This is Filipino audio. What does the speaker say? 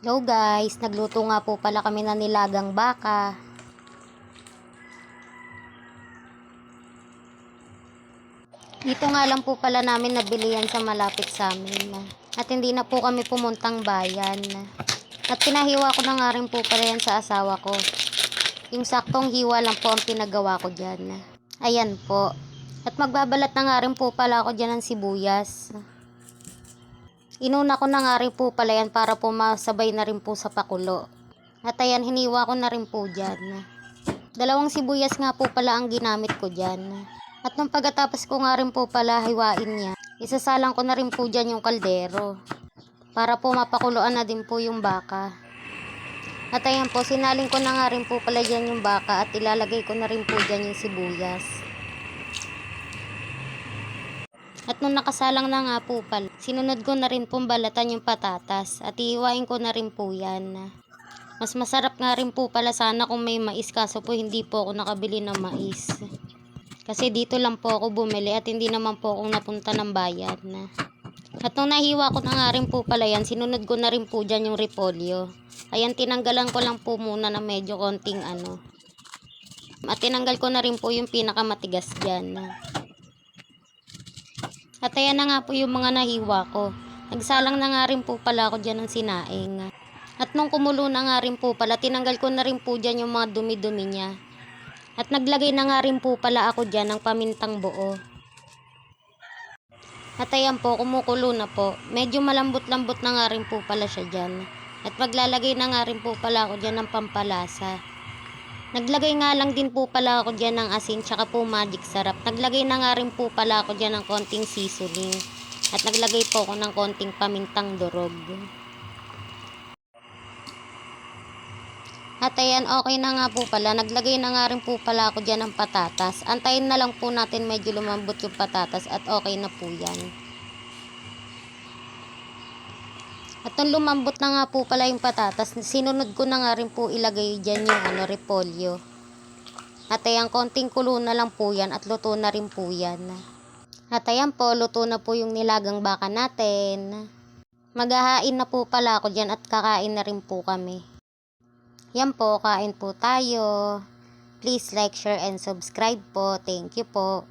Hello guys, nagluto nga po pala kami ng nilagang baka. Dito nga lang po pala namin nabili yan sa malapit sa amin. At hindi na po kami pumuntang bayan. At pinahiwa ko na nga rin po pala yan sa asawa ko. Yung saktong hiwa lang po ang pinagawa ko dyan. Ayan po. At magbabalat na nga rin po pala ako dyan ng sibuyas. Inuna ko na nga rin po pala yan para po masabay na rin po sa pakulo. At ayan, hiniwa ko na rin po dyan. 2 sibuyas nga po pala ang ginamit ko dyan. At nung pagkatapos ko nga rin po pala hiwain niya, isasalang ko na rin po dyan yung kaldero. Para po mapakuluan na din po yung baka. At ayan po, sinaling ko na nga rin po pala dyan yung baka at ilalagay ko na rin po dyan yung sibuyas. At nung nakasalang na nga po pala, sinunod ko na rin pong balatan yung patatas at iiwain ko na rin po yan. Mas masarap nga rin po pala sana kung may mais, kaso po hindi po ako nakabili ng mais. Kasi dito lang po ako bumili at hindi naman po akong napunta ng bayan. At nung nahiwa ko na nga rin po pala yan, sinunod ko na rin po dyan yung repolyo. Ayan, tinanggalan ko lang po muna ng medyo konting At tinanggal ko na rin po yung pinakamatigas dyan. At ayan na nga po yung mga nahiwa ko. Nagsalang na nga rin po pala ako dyan ng sinaing. At nung kumulo na nga rin po pala, tinanggal ko na rin po dyan yung mga dumi-dumi niya. At naglagay na nga rin po pala ako dyan ng pamintang buo. At ayan po, kumukulo na po. Medyo malambot-lambot na nga rin po pala siya dyan. At maglalagay na nga rin po pala ako dyan ng pampalasa. Naglagay nga lang din po pala ako dyan ng asin tsaka po magic sarap. Naglagay na nga rin po pala ako dyan ng konting seasoning. At naglagay po ako ng konting pamintang durog. At ayan, okay na nga po pala. Naglagay na nga rin po pala ako dyan ng patatas. Antayin na lang po natin medyo lumambot yung patatas at okay na po yan. At nung lumambot na nga po pala yung patatas, sinunod ko na nga rin po ilagay dyan yung repolyo. At ayan, konting kulo na lang po yan at luto na rin po yan. At ayan po, luto na po yung nilagang baka natin. Maghahain na po pala ako dyan at kakain na rin po kami. Yan po, kain po tayo. Please like, share, and subscribe po. Thank you po.